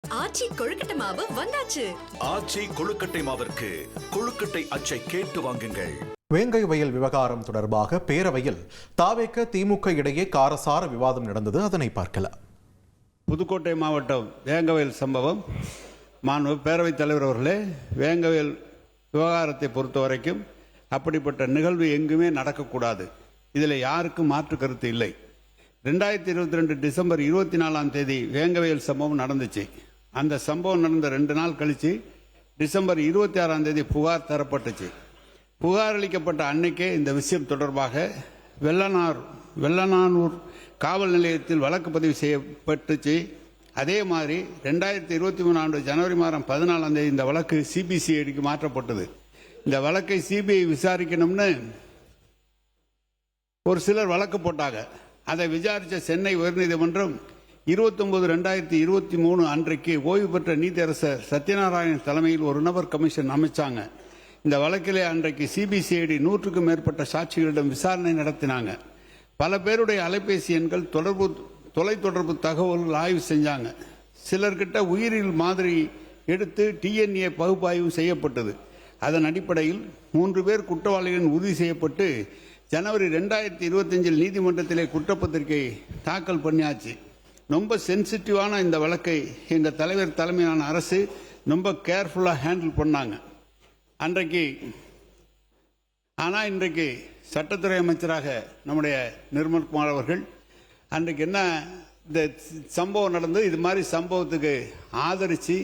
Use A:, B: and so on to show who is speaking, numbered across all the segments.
A: ஆச்சி கொழுக்கட்டை மாவு வந்தாச்சு.
B: ஆச்சி கொழுக்கட்டை மாவிற்கு கொழுக்கட்டை அச்சை கேட்டு வாங்குங்கள்.
C: வேங்கை வயல் விவகாரம் தொடர்பாக பேரவையில் தாவேக திமுக இடையே காரசார விவாதம் நடந்தது. அதனை பார்க்கலாம்.
D: புதுக்கோட்டை மாவட்டம் வேங்கவயல் சம்பவம். மாண்பு பேரவைத் தலைவர் அவர்களே, வேங்கவயல் விவகாரத்தை பொறுத்த வரைக்கும் அப்படிப்பட்ட நிகழ்வு எங்குமே நடக்கக்கூடாது. இதில் யாருக்கும் மாற்று கருத்து இல்லை. 2022 டிசம்பர் 24 வேங்கவயல் சம்பவம் நடந்துச்சு. அந்த சம்பவம் நடந்த 2 நாள் கழிச்சு டிசம்பர் 26 புகார் தரப்பட்டுச்சு. புகார் அளிக்கப்பட்ட அன்னைக்கே இந்த விஷயம் தொடர்பாக வெள்ளனானூர் காவல் நிலையத்தில் வழக்கு பதிவு செய்யப்பட்டுச்சு. அதே மாதிரி 2023 ஆண்டு ஜனவரி மாதம் 14 இந்த வழக்கு சிபிசிஐடிக்கு மாற்றப்பட்டது. இந்த வழக்கை சிபிஐ விசாரிக்கணும்னு ஒரு சிலர் வழக்கு போட்டாங்க. அதை விசாரித்த சென்னை உயர்நீதிமன்றம் 29/2023 அன்றைக்கு ஓய்வு பெற்ற நீதியரசர் சத்யநாராயணன் தலைமையில் ஒரு நபர் கமிஷன் அமைச்சாங்க. இந்த வழக்கிலே அன்றைக்கு சிபிசிஐடி 100க்கும் மேற்பட்ட சாட்சிகளிடம் விசாரணை நடத்தினாங்க. பல பேருடைய அலைபேசி எண்கள் தொலைத்தொடர்பு தகவல்கள் ஆய்வு செஞ்சாங்க. சிலர்கிட்ட உயிரியல் மாதிரி எடுத்து டிஎன்ஏ பகுப்பாய்வு செய்யப்பட்டது. அதன் அடிப்படையில் 3 பேர் குற்றவாளிகள் உறுதி செய்யப்பட்டு ஜனவரி 2025 நீதிமன்றத்திலே குற்றப்பத்திரிகை தாக்கல் பண்ணியாச்சு. ரொம்ப சென்சிட்டிவான இந்த வழக்கை எங்கள் தலைவர் தலைமையிலான அரசு ரொம்ப கேர்ஃபுல்லாக ஹேண்டில் பண்ணாங்க அன்றைக்கு. ஆனால் இன்றைக்கு சட்டத்துறை அமைச்சராக நம்முடைய நிர்மல்குமார் அவர்கள் அன்றைக்கு என்ன இந்த சம்பவம் நடந்து இது மாதிரி சம்பவத்துக்கு ஆதரித்து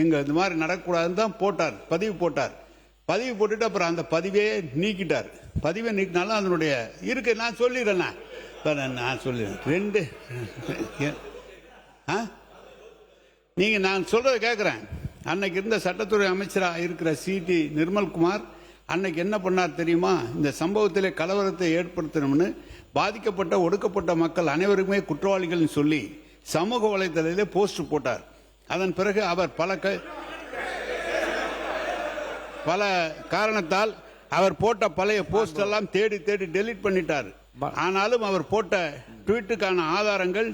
D: எங்கள் இது மாதிரி நடக்கக்கூடாதுன்னு தான் பதிவு போட்டுட்டு அப்புறம் அந்த பதிவே நீக்கிட்டார். பதிவை நீக்கினாலும் அதனுடைய இருக்கு. நான் சொல்லிடுறேன். நான் சொல்றதை கேட்குறேன். அன்னைக்கு இருந்த சட்டத்துறை அமைச்சராக இருக்கிற சிடி நிர்மல்குமார் அன்னைக்கு என்ன பண்ணார் தெரியுமா? இந்த சம்பவத்திலே கலவரத்தை ஏற்படுத்தணும்னு பாதிக்கப்பட்ட ஒடுக்கப்பட்ட மக்கள் அனைவருக்குமே குற்றவாளிகள் சொல்லி சமூக வலைதளத்திலே போஸ்ட் போட்டார். அதன் பிறகு அவர் பல காரணத்தால் அவர் போட்ட பழைய போஸ்ட் எல்லாம் தேடி டெலீட் பண்ணிட்டார். ஆனாலும் அவர் போட்ட ட்வீட்டுக்கான ஆதாரங்கள்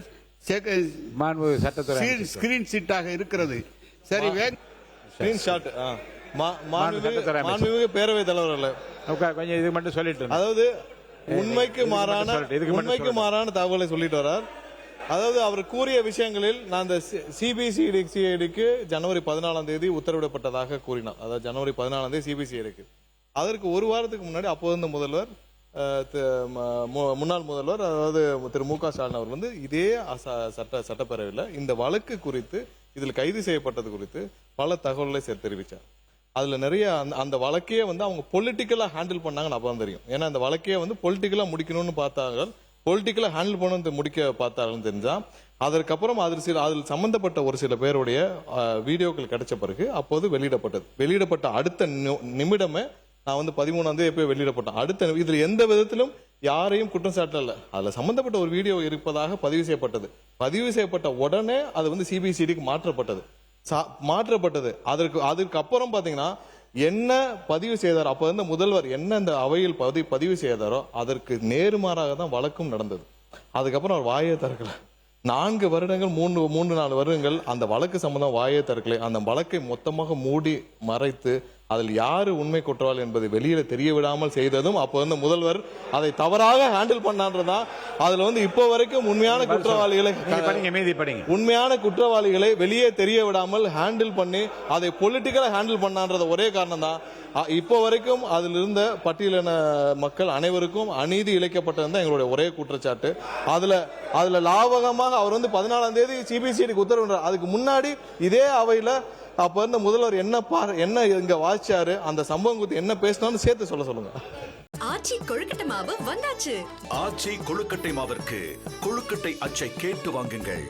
D: ஸ்கிரீன் ஷீட்டாக இருக்கிறது. சரி,
E: பேரவைத் தலைவர் கொஞ்சம் இது மட்டும் சொல்லிட்டு, அதாவது உண்மைக்கு மாறான தகவலை சொல்லிட்டு வர்றார். அதாவது அவர் கூறிய விஷயங்களில் நான் இந்த சிபிசிஐடிக்கு ஜனவரி 14 உத்தரவிடப்பட்டதாக கூறினார். அதாவது ஜனவரி 14 சிபிசிஐடிக்கு. அதற்கு ஒரு வாரத்துக்கு முன்னாடி அப்போது முதல்வர் முன்னாள் முதல்வர் அதாவது திரு மு க ஸ்டாலின் அவர் இதே சட்டப்பேரவையில் இந்த வழக்கு குறித்து இதில் கைது செய்யப்பட்டது குறித்து பல தகவல்களை தெரிவித்தார். அதுல நிறைய அந்த வழக்கையே அவங்க பொலிட்டிக்கலா ஹேண்டில் பண்ணாங்கன்னு அப்பதான் தெரியும். ஏன்னா அந்த வழக்கையே பொலிட்டிக்கலா முடிக்கணும்னு பார்த்தாங்க, பொலிட்டிக்கலா ஹேண்டில் பண்ண முடிக்க பார்த்தாங்கன்னு தெரிஞ்சா அதற்கப்புறம் அதில் சம்பந்தப்பட்ட ஒரு சில பேருடைய வீடியோக்கள் கிடைச்ச பிறகு அப்போது வெளியிடப்பட்ட அடுத்த நிமிடமே நான் 13 எப்போ வெளியிடப்பட்டேன். அடுத்த இதுல எந்த விதத்திலும் யாரையும் குற்றம் சாட்டல. அதுல சம்பந்தப்பட்ட ஒரு வீடியோ இருப்பதாக பதிவு செய்யப்பட்ட உடனே அது சிபிசிஐடிக்கு மாற்றப்பட்டது. அதற்கு அப்புறம் பாத்தீங்கன்னா என்ன பதிவு செய்தாரோ அப்ப முதல்வர் என்ன இந்த அவையில் பதிவு செய்தாரோ அதற்கு நேர்மாறாக தான் வழக்கும் நடந்தது. அதுக்கப்புறம் அவர் வாயை திறக்கல. 4 வருடங்கள் 3-4 வருடங்கள் அந்த வழக்கு சம்பந்தம் வாயை திறக்கலை. அந்த வழக்கை மொத்தமாக மூடி மறைத்து அதில் யாரு உண்மை குற்றவாளி என்பதை வெளியில தெரிய விடாமல் செய்ததும் அப்போ முதல்வர் அதை தவறாக ஹேண்டில் பண்ணான்றதான். அதுல இப்போ வரைக்கும் உண்மையான குற்றவாளிகளை வெளியே தெரிய விடாமல் ஹேண்டில் பண்ணி அதை பொலிட்டிக்கலா ஹேண்டில் பண்ணான்றத ஒரே காரணம் தான். இப்போ வரைக்கும் அதில் இருந்த பட்டியலின மக்கள் அனைவருக்கும் அநீதி இழைக்கப்பட்டது எங்களுடைய ஒரே குற்றச்சாட்டு. அதுல லாபகமாக அவர் 14 சிபிசிஐடிக்கு உத்தரவிட்டார். அதுக்கு முன்னாடி இதே அவையில அப்ப முதல்வர் என்ன இங்க வாசிச்சாரு, அந்த சம்பவம் குறித்து என்ன பேசினாலும் சேர்த்து சொல்லுங்க.
A: ஆச்சி கொழுக்கட்டை மாவு வந்தாச்சு.
B: ஆச்சி கொழுக்கட்டை மாவிற்கு கொழுக்கட்டை அச்சை கேட்டு வாங்குங்கள்.